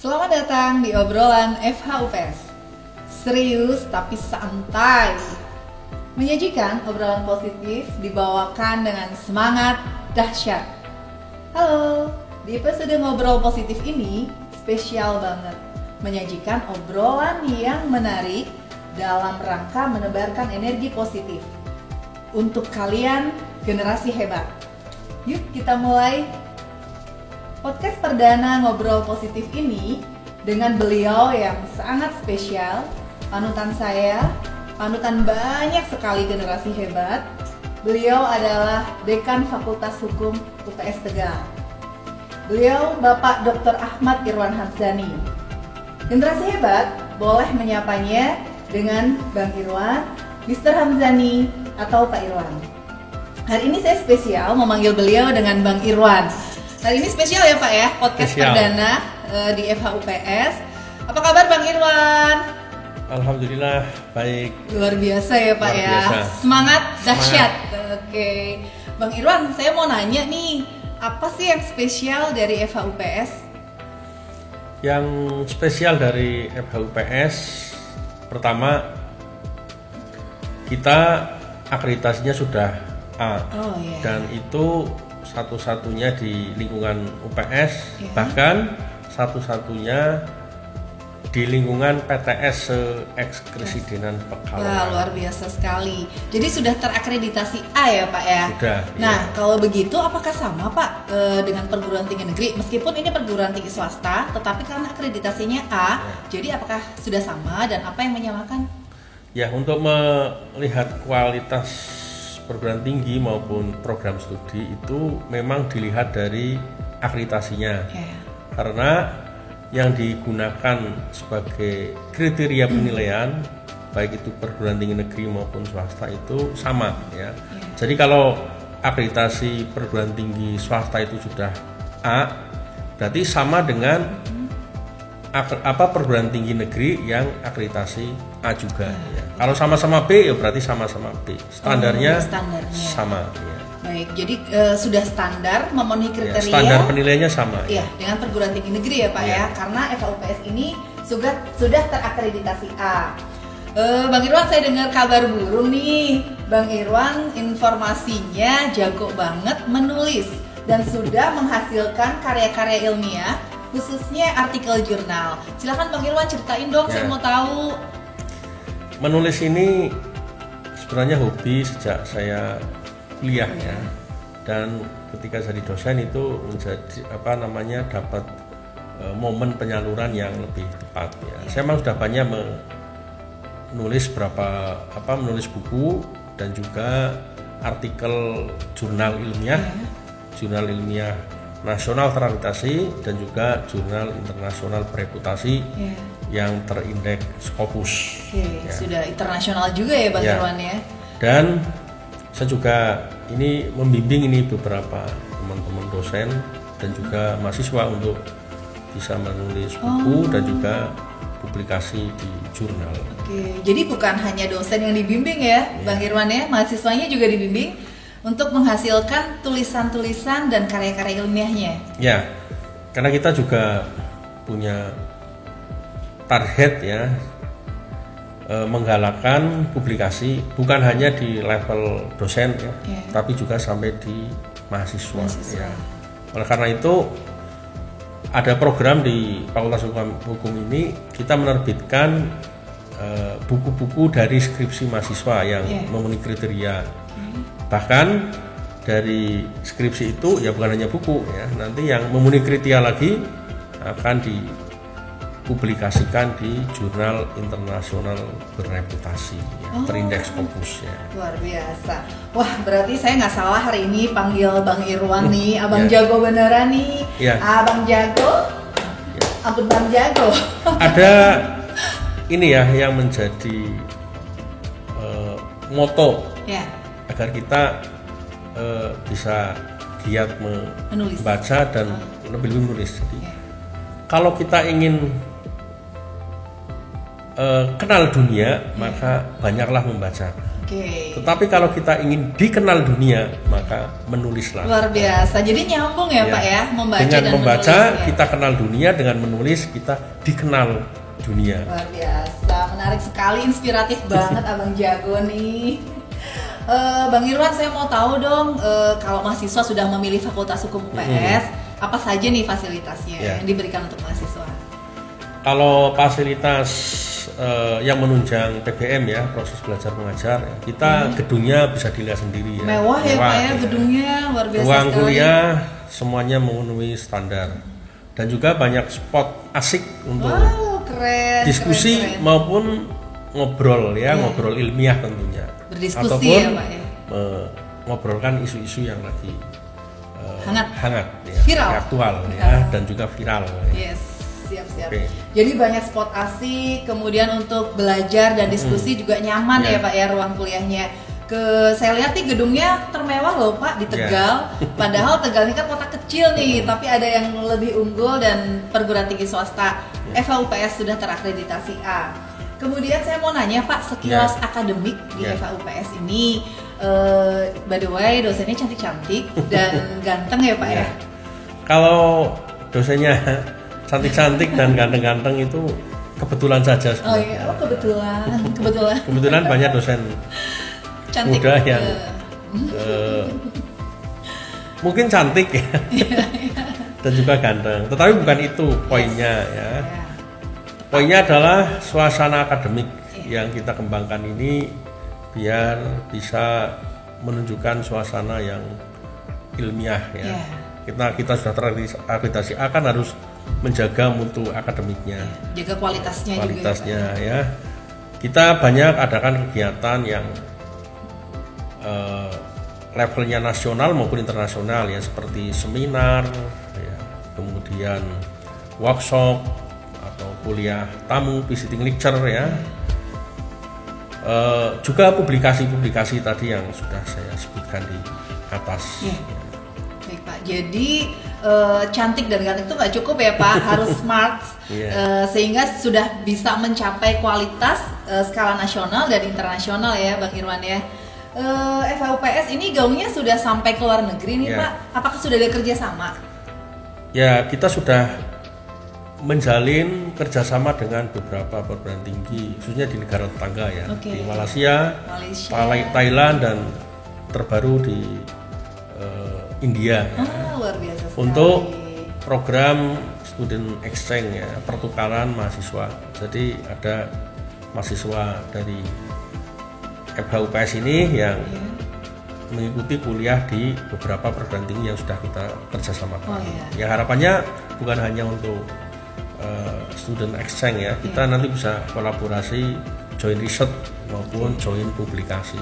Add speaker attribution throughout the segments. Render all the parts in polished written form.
Speaker 1: Selamat datang di obrolan FHUPS. Serius tapi santai. Menyajikan obrolan positif dibawakan dengan semangat dahsyat. Halo, di episode ngobrol positif ini spesial banget. Menyajikan obrolan yang menarik dalam rangka menebarkan energi positif untuk kalian generasi hebat. Yuk kita mulai podcast perdana ngobrol positif ini dengan beliau yang sangat spesial, panutan saya, panutan banyak sekali generasi hebat. Beliau adalah Dekan Fakultas Hukum UPS Tegal. Beliau Bapak Dr. Ahmad Irwan Hamzani. Generasi hebat boleh menyapanya dengan Bang Irwan, Mr. Hamzani, atau Pak Irwan. Hari ini saya spesial memanggil beliau dengan Bang Irwan. Hari ini spesial ya Pak ya, podcast perdana di FHUPS. Apa kabar Bang Irwan?
Speaker 2: Alhamdulillah baik.
Speaker 1: Luar biasa ya Pak ya, semangat dahsyat. Oke, Bang Irwan, saya mau nanya nih, apa sih yang spesial dari FHUPS?
Speaker 2: Yang spesial dari FHUPS, pertama kita akreditasinya sudah A, dan itu satu-satunya di lingkungan UPS, bahkan satu-satunya di lingkungan PTS se-Ekskresidenan Pekalongan.
Speaker 1: Wah, luar biasa sekali. Jadi sudah terakreditasi A ya Pak ya?
Speaker 2: Sudah.
Speaker 1: Nah, kalau begitu apakah sama Pak dengan perguruan tinggi negeri? Meskipun ini perguruan tinggi swasta, tetapi karena akreditasinya A, jadi apakah sudah sama dan apa yang menyamakan?
Speaker 2: Ya, untuk melihat kualitas perguruan tinggi maupun program studi itu memang dilihat dari akreditasinya, karena yang digunakan sebagai kriteria penilaian baik itu perguruan tinggi negeri maupun swasta itu sama ya. Jadi kalau akreditasi perguruan tinggi swasta itu sudah A, berarti sama dengan perguruan tinggi negeri yang akreditasi A juga ya. Kalau sama-sama B ya berarti sama-sama B. Standarnya sama ya.
Speaker 1: Baik, jadi sudah standar memenuhi kriteria.
Speaker 2: Ya, standar penilaiannya sama.
Speaker 1: Iya, dengan perguruan tinggi negeri ya Pak ya. Karena FHUPS ini sudah terakreditasi A. Bang Irwan, saya dengar kabar burung nih. Bang Irwan informasinya jago banget menulis dan sudah menghasilkan karya-karya ilmiah, khususnya artikel jurnal. Silakan Bang Irwan ceritain dong, saya mau tahu.
Speaker 2: Menulis ini sebenarnya hobi sejak saya kuliah ya. Dan ketika jadi dosen itu menjadi dapat momen penyaluran yang lebih tepat ya. Saya memang sudah banyak menulis buku dan juga artikel jurnal ilmiah nasional terakreditasi dan juga jurnal internasional bereputasi yang terindeks Scopus.
Speaker 1: Ya. Sudah internasional juga ya Bang Irwan ya.
Speaker 2: Dan saya juga ini membimbing beberapa teman-teman dosen dan juga mahasiswa untuk bisa menulis buku dan juga publikasi di jurnal.
Speaker 1: Jadi bukan hanya dosen yang dibimbing ya Bang Irwan ya, mahasiswanya juga dibimbing untuk menghasilkan tulisan-tulisan dan karya-karya ilmiahnya.
Speaker 2: Ya, karena kita juga punya target ya, menggalakkan publikasi bukan hanya di level dosen ya, tapi juga sampai di mahasiswa. Ya. Oleh karena itu ada program di Fakultas Hukum ini, kita menerbitkan buku-buku dari skripsi mahasiswa yang memenuhi kriteria. Bahkan dari skripsi itu ya bukan hanya buku ya, nanti yang memenuhi kriteria lagi akan dipublikasikan di jurnal internasional bereputasi ya, terindeks Scopus ya.
Speaker 1: Luar biasa. Wah, berarti saya nggak salah hari ini panggil Bang Irwan nih, Abang Jago beneran nih. Abang Jago, ampun Bang Jago.
Speaker 2: Ada ini ya yang menjadi moto agar kita bisa giat membaca dan lebih menulis. Jadi kalau kita ingin kenal dunia, maka banyaklah membaca.
Speaker 1: Oke.
Speaker 2: Tetapi kalau kita ingin dikenal dunia, maka menulislah.
Speaker 1: Luar biasa. Jadi nyambung ya, Pak ya, membaca
Speaker 2: dengan
Speaker 1: dan
Speaker 2: membaca
Speaker 1: menulis,
Speaker 2: kita kenal dunia, dengan menulis kita dikenal dunia.
Speaker 1: Luar biasa, menarik sekali, inspiratif banget Abang Jago nih. Bang Irwan, saya mau tahu dong, kalau mahasiswa sudah memilih Fakultas Hukum UPS, apa saja nih fasilitasnya yang diberikan untuk mahasiswa?
Speaker 2: Kalau fasilitas yang menunjang PBM ya, proses belajar mengajar, kita gedungnya bisa dilihat sendiri ya.
Speaker 1: Mewah ya Pak ya, gedungnya luar biasa
Speaker 2: ruang
Speaker 1: sekali.
Speaker 2: kuliah semuanya memenuhi standar, dan juga banyak spot asik untuk diskusi keren. Maupun ngobrol ya, ngobrol ilmiah tentunya.
Speaker 1: Berdiskusi
Speaker 2: ataupun
Speaker 1: ya Pak ya.
Speaker 2: Ngobrolkan isu-isu yang lagi hangat ya,
Speaker 1: viral,
Speaker 2: aktual ya, dan juga viral. Ya.
Speaker 1: Yes. Siap-siap. Jadi banyak spot asik, kemudian untuk belajar dan diskusi juga nyaman ya Pak ya ruang kuliahnya. Saya lihat nih gedungnya termewah loh Pak di Tegal. Padahal Tegal ini kan kota kecil nih, tapi ada yang lebih unggul dan perguruan tinggi swasta FHUPS sudah terakreditasi A. Kemudian saya mau nanya Pak, sekilas akademik di FHUPS ini, by the way dosennya cantik-cantik dan ganteng ya Pak ya?
Speaker 2: Kalau dosennya cantik-cantik dan ganteng-ganteng itu kebetulan saja sebenarnya.
Speaker 1: Oh iya, kebetulan
Speaker 2: banyak dosen cantik, muda yang mungkin cantik ya, dan juga ganteng. Tetapi bukan itu poinnya ya. Poinnya adalah suasana akademik yang kita kembangkan ini biar bisa menunjukkan suasana yang ilmiah ya. Kita sudah terakreditasi A, kan harus menjaga mutu akademiknya,
Speaker 1: jaga kualitasnya
Speaker 2: juga ya. Kita banyak adakan kegiatan yang levelnya nasional maupun internasional ya, seperti seminar ya, kemudian workshop atau kuliah tamu, visiting lecture ya. Juga publikasi-publikasi tadi yang sudah saya sebutkan di atas.
Speaker 1: Baik Pak, jadi cantik dan ganteng itu nggak cukup ya Pak, harus smart sehingga sudah bisa mencapai kualitas skala nasional dan internasional ya Bang Irwan ya. FHUPS ini gaungnya sudah sampai ke luar negeri nih Pak, apakah sudah ada kerjasama? Ya, kita sudah menjalin kerjasama dengan beberapa perguruan tinggi, khususnya di negara tetangga ya, di Malaysia, Thailand, dan terbaru di India luar biasa sekali.
Speaker 2: Untuk program student exchange ya, pertukaran mahasiswa. Jadi ada mahasiswa dari FHUPS ini yang mengikuti kuliah di beberapa perguruan tinggi yang sudah kita kerjasamakan. Ya harapannya bukan hanya untuk student exchange ya, kita nanti bisa kolaborasi, join riset maupun join publikasi.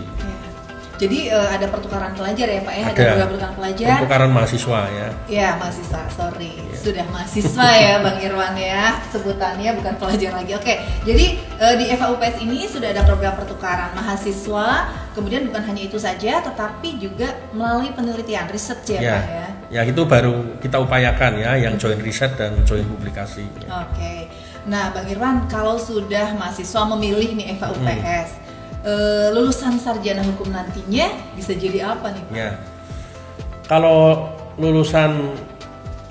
Speaker 1: Jadi ada pertukaran pelajar ya Pak ya? Ada pertukaran pelajar.
Speaker 2: Pertukaran mahasiswa ya.
Speaker 1: Ya mahasiswa, sorry. Sudah mahasiswa ya Bang Irwan ya, sebutannya bukan pelajar lagi. Oke, jadi di FHUPS ini sudah ada program pertukaran mahasiswa. Kemudian bukan hanya itu saja, tetapi juga melalui penelitian, riset ya Pak ya.
Speaker 2: Ya itu baru kita upayakan ya, yang join riset dan join publikasi.
Speaker 1: Oke. Nah Bang Irwan, kalau sudah mahasiswa memilih nih FHUPS, lulusan sarjana hukum nantinya bisa jadi apa nih Pak?
Speaker 2: Ya, kalau lulusan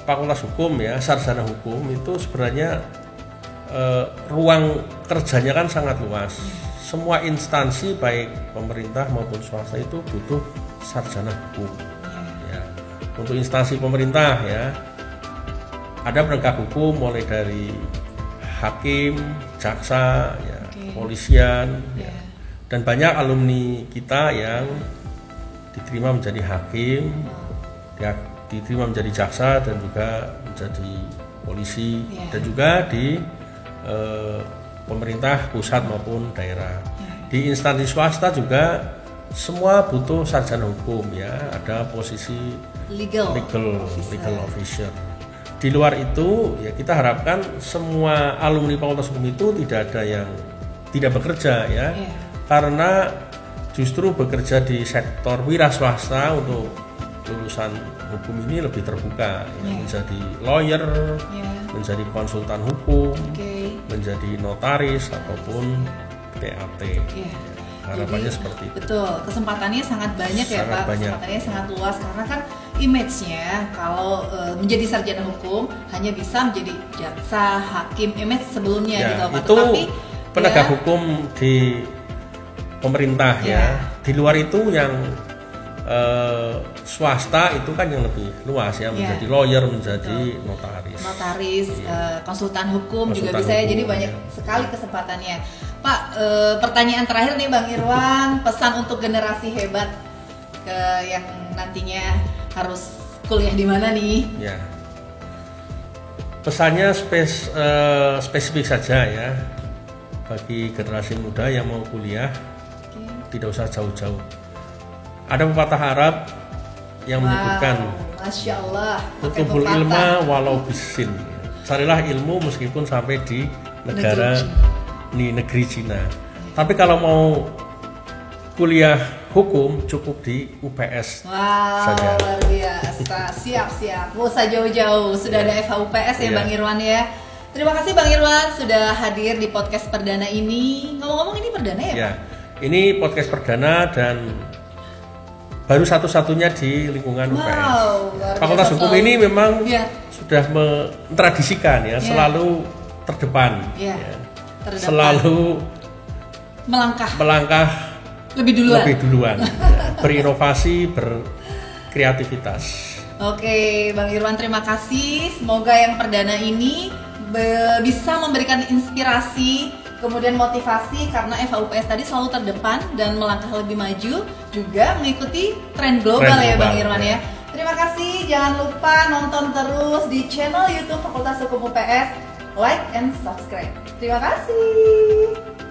Speaker 2: fakultas hukum ya, sarjana hukum itu sebenarnya ruang kerjanya kan sangat luas. Semua instansi baik pemerintah maupun swasta itu butuh sarjana hukum. Ya. Untuk instansi pemerintah ya, ada penegak hukum mulai dari hakim, jaksa, ya, kepolisian. Ya. Dan banyak alumni kita yang diterima menjadi hakim, ya, diterima menjadi jaksa dan juga menjadi polisi, dan juga di pemerintah pusat maupun daerah. Di instansi swasta juga semua butuh sarjana hukum ya, ada posisi legal officer. Di luar itu ya kita harapkan semua alumni fakultas hukum itu tidak ada yang tidak bekerja ya. Karena justru bekerja di sektor wira swasta untuk lulusan hukum ini lebih terbuka ya, menjadi lawyer, menjadi konsultan hukum, menjadi notaris ataupun PAT. harapannya
Speaker 1: Jadi,
Speaker 2: seperti itu.
Speaker 1: Betul, kesempatannya sangat banyak ya
Speaker 2: Sangat
Speaker 1: Pak,
Speaker 2: banyak.
Speaker 1: kesempatannya sangat luas karena kan image-nya kalau menjadi sarjana hukum hanya bisa menjadi jaksa, hakim, image sebelumnya
Speaker 2: Ya,
Speaker 1: gitu Pak.
Speaker 2: itu
Speaker 1: Tetapi
Speaker 2: penegak
Speaker 1: ya,
Speaker 2: hukum di pemerintah
Speaker 1: Ya.
Speaker 2: ya. Di luar itu yang swasta itu kan yang lebih luas ya, menjadi lawyer, menjadi notaris,
Speaker 1: konsultan hukum juga
Speaker 2: Konsultan
Speaker 1: bisa ya,
Speaker 2: hukum,
Speaker 1: jadi banyak
Speaker 2: ya.
Speaker 1: sekali kesempatannya. Pak, pertanyaan terakhir nih Bang Irwan, pesan untuk generasi hebat yang nantinya harus kuliah di mana nih?
Speaker 2: Ya. Pesannya spesifik saja ya, bagi generasi muda yang mau kuliah, tidak usah jauh-jauh. Ada pepatah Arab yang menyebutkan,
Speaker 1: Masya Allah, pakai
Speaker 2: "Utubul
Speaker 1: pepatah.
Speaker 2: ilma walau bisin." Carilah ilmu meskipun sampai di negeri Cina. Tapi kalau mau kuliah hukum cukup di UPS saja.
Speaker 1: Luar biasa, siap. Gak usah jauh-jauh, sudah ada FHUPS ya Bang Irwan ya. Terima kasih Bang Irwan sudah hadir di podcast perdana ini. Ngomong-ngomong ini perdana ya Pak?
Speaker 2: Ini podcast perdana dan baru satu-satunya di lingkungan UPS.
Speaker 1: Luar
Speaker 2: Fakultas
Speaker 1: biasa,
Speaker 2: Hukum
Speaker 1: selalu.
Speaker 2: ini memang
Speaker 1: Ya.
Speaker 2: sudah mentradisikan ya, selalu terdepan.
Speaker 1: Ya, terdepan.
Speaker 2: Selalu
Speaker 1: melangkah lebih duluan.
Speaker 2: Ya. Berinovasi, berkreativitas.
Speaker 1: Oke, Bang Irwan terima kasih. Semoga yang perdana ini bisa memberikan inspirasi, kemudian motivasi karena FHUPS tadi selalu terdepan dan melangkah lebih maju, juga mengikuti tren global ya Bang Irwan ya. Terima kasih, jangan lupa nonton terus di channel YouTube Fakultas Hukum UPS, like and subscribe. Terima kasih.